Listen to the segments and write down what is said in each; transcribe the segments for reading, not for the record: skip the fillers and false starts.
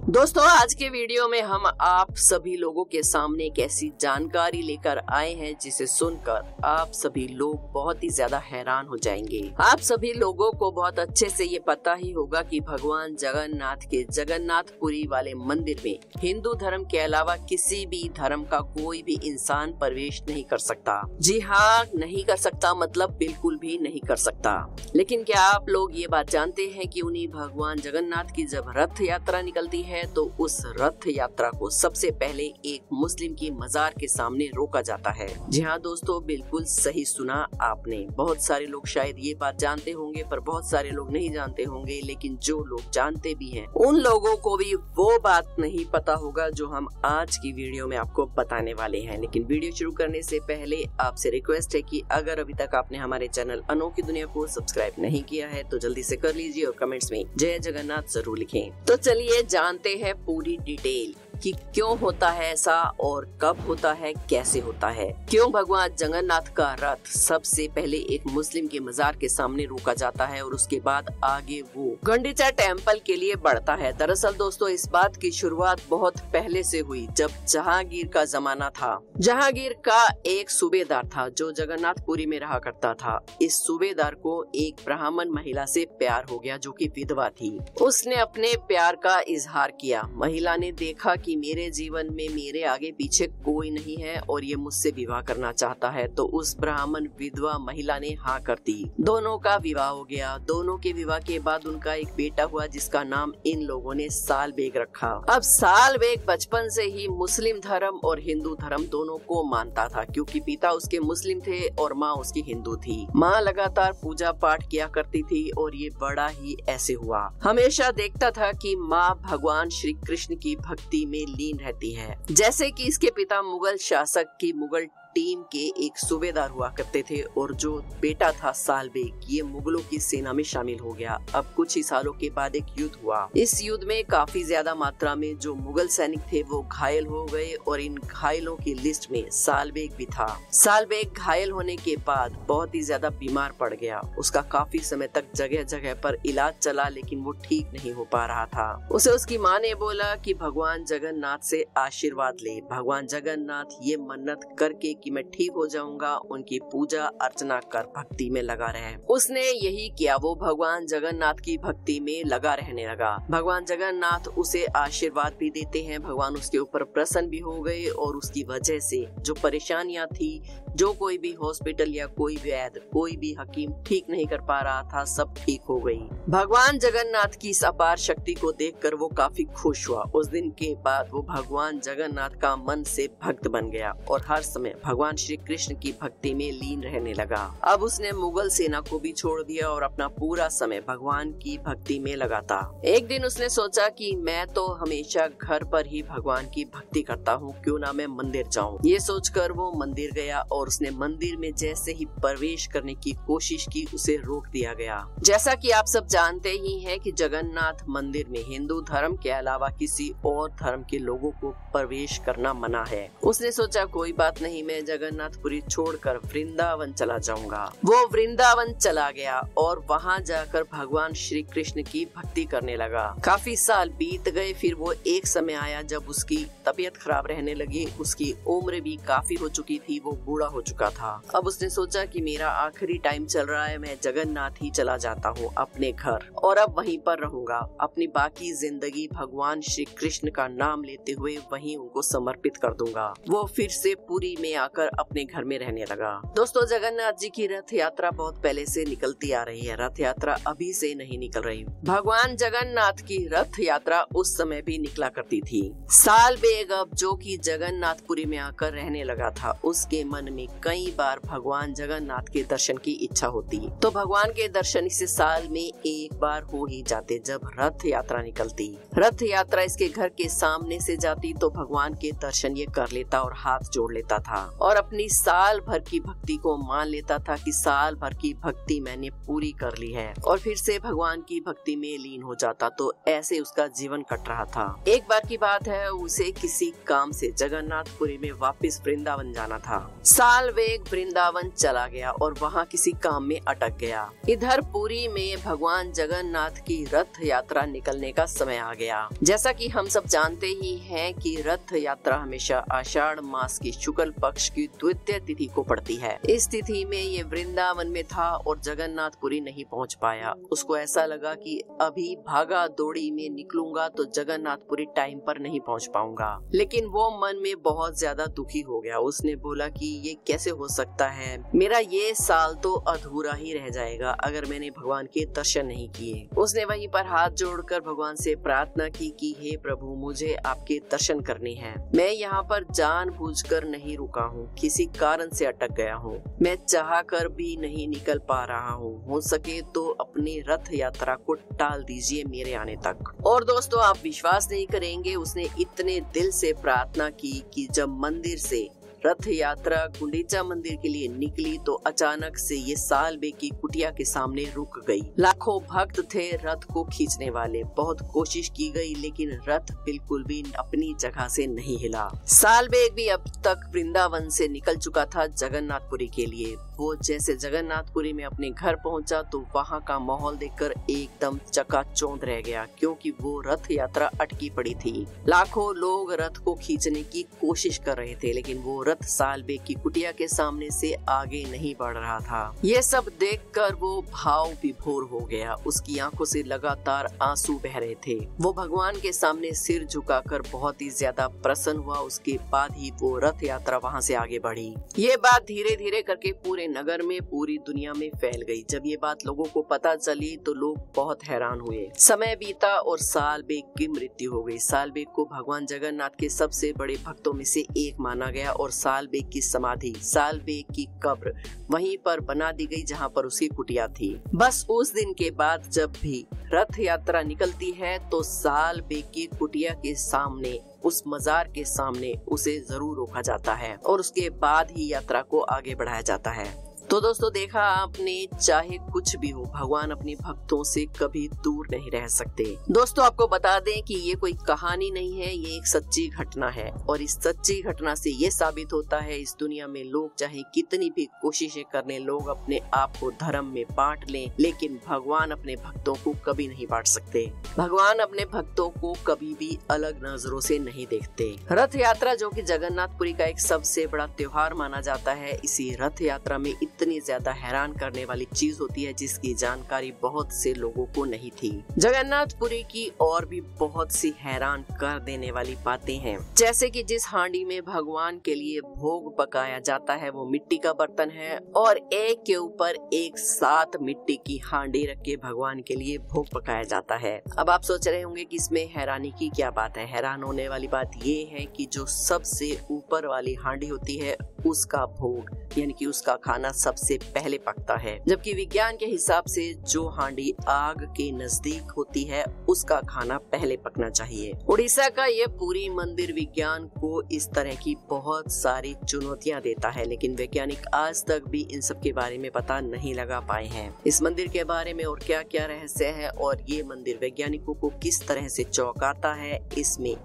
दोस्तों, आज के वीडियो में हम आप सभी लोगों के सामने एक ऐसी जानकारी लेकर आए हैं जिसे सुनकर आप सभी लोग बहुत ही ज्यादा हैरान हो जाएंगे। आप सभी लोगों को बहुत अच्छे से ये पता ही होगा कि भगवान जगन्नाथ के जगन्नाथपुरी वाले मंदिर में हिंदू धर्म के अलावा किसी भी धर्म का कोई भी इंसान प्रवेश नहीं कर सकता। जी हाँ, नहीं कर सकता मतलब बिल्कुल भी नहीं कर सकता। लेकिन क्या आप लोग ये बात जानते हैं कि उन्हीं भगवान जगन्नाथ की जब रथ यात्रा निकलती है तो उस रथ यात्रा को सबसे पहले एक मुस्लिम की मजार के सामने रोका जाता है। जी हाँ दोस्तों, बिल्कुल सही सुना आपने। बहुत सारे लोग शायद ये बात जानते होंगे पर बहुत सारे लोग नहीं जानते होंगे, लेकिन जो लोग जानते भी हैं उन लोगों को भी वो बात नहीं पता होगा जो हम आज की वीडियो में आपको बताने वाले हैं। लेकिन वीडियो शुरू करने से पहले आपसे रिक्वेस्ट है कि अगर अभी तक आपने हमारे चैनल अनोखी दुनिया को सब्सक्राइब नहीं किया है तो जल्दी से कर लीजिए और कमेंट्स में जय जगन्नाथ जरूर लिखें। तो चलिए जानते हैं पूरी डिटेल कि क्यों होता है ऐसा और कब होता है, कैसे होता है, क्यों भगवान जगन्नाथ का रथ सबसे पहले एक मुस्लिम के मजार के सामने रोका जाता है और उसके बाद आगे वो गुंडीचा टेम्पल के लिए बढ़ता है। दरअसल दोस्तों, इस बात की शुरुआत बहुत पहले से हुई जब जहांगीर का जमाना था। जहांगीर का एक सूबेदार था जो जगन्नाथपुरी में रहा करता था। इस सूबेदार को एक ब्राह्मण महिला से प्यार हो गया जो कि विधवा थी। उसने अपने प्यार का इजहार किया। महिला ने देखा कि मेरे जीवन में मेरे आगे पीछे कोई नहीं है और ये मुझसे विवाह करना चाहता है, तो उस ब्राह्मण विधवा महिला ने हाँ कर दी। दोनों का विवाह हो गया। दोनों के विवाह के बाद उनका एक बेटा हुआ जिसका नाम इन लोगों ने सालबेग रखा। अब सालबेग बचपन से ही मुस्लिम धर्म और हिंदू धर्म दोनों को मानता था क्योंकि पिता उसके मुस्लिम थे और माँ उसकी हिंदू थी। माँ लगातार पूजा पाठ किया करती थी और ये बड़ा ही ऐसे हुआ। हमेशा देखता था कि माँ भगवान श्री कृष्ण की भक्ति में लीन रहती है। जैसे कि इसके पिता मुगल शासक की मुगल टीम के एक सूबेदार हुआ करते थे और जो बेटा था सालबेग ये मुगलों की सेना में शामिल हो गया। अब कुछ ही सालों के बाद एक युद्ध हुआ। इस युद्ध में काफी ज्यादा मात्रा में जो मुगल सैनिक थे वो घायल हो गए और इन घायलों की लिस्ट में सालबेग भी था। सालबेग घायल होने के बाद बहुत ही ज्यादा बीमार पड़ गया। उसका काफी समय तक जगह जगह पर इलाज चला लेकिन वो ठीक नहीं हो पा रहा था। उसे उसकी माँ ने बोला कि भगवान जगन्नाथ से आशीर्वाद ले। भगवान जगन्नाथ ये मन्नत करके कि मैं ठीक हो जाऊंगा, उनकी पूजा अर्चना कर भक्ति में लगा रहे। उसने यही किया। वो भगवान जगन्नाथ की भक्ति में लगा रहने लगा। भगवान जगन्नाथ उसे आशीर्वाद भी देते हैं। भगवान उसके ऊपर प्रसन्न भी हो गए और उसकी वजह से जो परेशानियां थी, जो कोई भी हॉस्पिटल या कोई वैद्य, कोई भी हकीम ठीक नहीं कर पा रहा था, सब ठीक हो गई। भगवान जगन्नाथ की इस अपार शक्ति को देखकर वो काफी खुश हुआ। उस दिन के बाद वो भगवान जगन्नाथ का मन से भक्त बन गया और हर समय भगवान श्री कृष्ण की भक्ति में लीन रहने लगा। अब उसने मुगल सेना को भी छोड़ दिया और अपना पूरा समय भगवान की भक्ति में लगाता। एक दिन उसने सोचा कि मैं तो हमेशा घर पर ही भगवान की भक्ति करता हूँ, क्यों ना मैं मंदिर जाऊँ। ये सोचकर वो मंदिर गया और उसने मंदिर में जैसे ही प्रवेश करने की कोशिश की उसे रोक दिया गया। जैसा कि आप सब जानते ही हैं कि जगन्नाथ मंदिर में हिंदू धर्म के अलावा किसी और धर्म के लोगों को प्रवेश करना मना है। उसने सोचा कोई बात नहीं, मैं जगन्नाथपुरी छोड़कर वृंदावन चला जाऊंगा। वो वृंदावन चला गया और वहां जाकर भगवान श्री कृष्ण की भक्ति करने लगा। काफी साल बीत गए। फिर वो एक समय आया जब उसकी तबीयत खराब रहने लगी। उसकी उम्र भी काफी हो चुकी थी, वो बूढ़ा हो चुका था। अब उसने सोचा कि मेरा आखिरी टाइम चल रहा है, मैं जगन्नाथ ही चला जाता हूँ अपने घर और अब वहीं पर रहूंगा। अपनी बाकी जिंदगी भगवान श्री कृष्ण का नाम लेते हुए वहीं उनको समर्पित कर दूंगा। वो फिर से पुरी में आकर अपने घर में रहने लगा। दोस्तों, जगन्नाथ जी की रथ यात्रा बहुत पहले से निकलती आ रही है। रथ यात्रा अभी से नहीं निकल रही। भगवान जगन्नाथ की रथ यात्रा उस समय भी निकला करती थी। सालबेग अब जो कि जगन्नाथपुरी में आकर रहने लगा था, उसके मन में कई बार भगवान जगन्नाथ के दर्शन की इच्छा होती। तो भगवान के दर्शन इसे साल में एक बार हो ही जाते जब रथ यात्रा निकलती। रथ यात्रा इसके घर के सामने से जाती तो भगवान के दर्शन ये कर लेता और हाथ जोड़ लेता था और अपनी साल भर की भक्ति को मान लेता था कि साल भर की भक्ति मैंने पूरी कर ली है और फिर से भगवान की भक्ति में लीन हो जाता। तो ऐसे उसका जीवन कट रहा था। एक बार की बात है, उसे किसी काम से जगन्नाथपुरी में वापस वृंदावन जाना था। साल सालवेग वृंदावन चला गया और वहाँ किसी काम में अटक गया। इधर पुरी में भगवान जगन्नाथ की रथ यात्रा निकलने का समय आ गया। जैसा कि हम सब जानते ही हैं कि रथ यात्रा हमेशा आषाढ़ मास की शुक्ल पक्ष की द्वितीय तिथि को पड़ती है। इस तिथि में ये वृंदावन में था और जगन्नाथपुरी नहीं पहुंच पाया। उसको ऐसा लगा कि अभी भागा दौड़ी में निकलूंगा तो जगन्नाथपुरी टाइम पर नहीं पहुंच पाऊंगा, लेकिन वो मन में बहुत ज्यादा दुखी हो गया। उसने बोला कि ये कैसे हो सकता है, मेरा ये साल तो अधूरा ही रह जाएगा अगर मैंने भगवान के दर्शन नहीं किए। उसने वहीं पर हाथ जोड़कर भगवान से प्रार्थना की कि हे प्रभु, मुझे आपके दर्शन करने हैं। मैं यहाँ पर जानबूझकर नहीं रुका हूँ, किसी कारण से अटक गया हूँ। मैं चाहकर भी नहीं निकल पा रहा हूँ। हो सके तो अपनी रथ यात्रा को टाल दीजिए मेरे आने तक। और दोस्तों, आप विश्वास नहीं करेंगे, उसने इतने दिल से प्रार्थना की कि जब मंदिर से रथ यात्रा गुंडीचा मंदिर के लिए निकली तो अचानक से ये सालबेग की कुटिया के सामने रुक गई। लाखों भक्त थे रथ को खींचने वाले। बहुत कोशिश की गई लेकिन रथ बिल्कुल भी अपनी जगह से नहीं हिला। सालबेग भी अब तक वृंदावन से निकल चुका था जगन्नाथपुरी के लिए। वो जैसे जगन्नाथपुरी में अपने घर पहुंचा तो वहाँ का माहौल देखकर एकदम चकाचौंध रह गया, क्योंकि वो रथ यात्रा अटकी पड़ी थी। लाखों लोग रथ को खींचने की कोशिश कर रहे थे, लेकिन वो रथ सालबेग की कुटिया के सामने से आगे नहीं बढ़ रहा था। ये सब देखकर वो भाव विभोर हो गया। उसकी आंखों से लगातार आंसू बह रहे थे। वो भगवान के सामने सिर झुकाकर बहुत ही ज्यादा प्रसन्न हुआ। उसके बाद ही वो रथ यात्रा वहाँ से आगे बढ़ी। ये बात धीरे धीरे करके पूरे नगर में, पूरी दुनिया में फैल गई। जब ये बात लोगों को पता चली तो लोग बहुत हैरान हुए। समय बीता और सालबेग की मृत्यु हो गई। सालबेग को भगवान जगन्नाथ के सबसे बड़े भक्तों में से एक माना गया और सालबेग की समाधि, सालबेग की कब्र वहीं पर बना दी गई जहां पर उसकी कुटिया थी। बस उस दिन के बाद जब भी रथ यात्रा निकलती है तो सालबेग की कुटिया के सामने, उस मजार के सामने उसे जरूर रोका जाता है और उसके बाद ही यात्रा को आगे बढ़ाया जाता है। तो दोस्तों, देखा आपने, चाहे कुछ भी हो, भगवान अपने भक्तों से कभी दूर नहीं रह सकते। दोस्तों, आपको बता दें कि ये कोई कहानी नहीं है, ये एक सच्ची घटना है और इस सच्ची घटना से ये साबित होता है इस दुनिया में लोग चाहे कितनी भी कोशिशें कर लें, लोग अपने आप को धर्म में बांट लें, लेकिन भगवान अपने भक्तों को कभी नहीं बांट सकते। भगवान अपने भक्तों को कभी भी अलग नजरों से नहीं देखते। रथ यात्रा, जो कि जगन्नाथपुरी का एक सबसे बड़ा त्योहार माना जाता है, इसी रथ यात्रा में इतनी ज्यादा हैरान करने वाली चीज होती है जिसकी जानकारी बहुत से लोगों को नहीं थी। जगन्नाथपुरी की और भी बहुत सी हैरान कर देने वाली बातें हैं, जैसे कि जिस हांडी में भगवान के लिए भोग पकाया जाता है वो मिट्टी का बर्तन है और एक के ऊपर एक 7 मिट्टी की हांडी रख के भगवान के लिए भोग पकाया जाता है। अब आप सोच रहे होंगे कि इसमें हैरानी की क्या बात है। हैरान होने वाली बात ये है कि जो सबसे ऊपर वाली हांडी होती है उसका भोग यानी कि उसका खाना सबसे पहले पकता है, जबकि विज्ञान के हिसाब से जो हांडी आग के नजदीक होती है उसका खाना पहले पकना चाहिए। उड़ीसा का ये पूरी मंदिर विज्ञान को इस तरह की बहुत सारी चुनौतियां देता है, लेकिन वैज्ञानिक आज तक भी इन सब के बारे में पता नहीं लगा पाए हैं। इस मंदिर के बारे में और क्या क्या रहस्य है और ये मंदिर वैज्ञानिकों को किस तरह से चौंकाता है, इसमें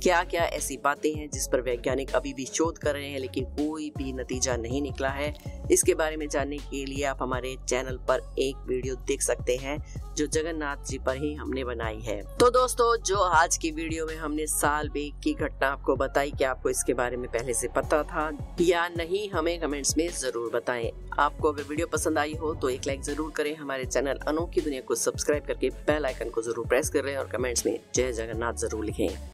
क्या क्या ऐसी बातें हैं जिस पर वैज्ञानिक अभी भी शोध कर रहे हैं लेकिन कोई भी नतीजा नहीं निकला है, इसके बारे में जानने के लिए आप हमारे चैनल पर एक वीडियो देख सकते हैं जो जगन्नाथ जी पर ही हमने बनाई है। तो दोस्तों, जो आज की वीडियो में हमने सालबेग की घटना आपको बताई, क्या आपको इसके बारे में पहले से पता था या नहीं, हमें कमेंट्स में जरूर बताएं। आपको अगर वीडियो पसंद आई हो तो एक लाइक जरूर करें। हमारे चैनल अनोखी दुनिया को सब्सक्राइब करके बेल आइकन को जरूर प्रेस करें और कमेंट्स में जय जगन्नाथ जरूर लिखें।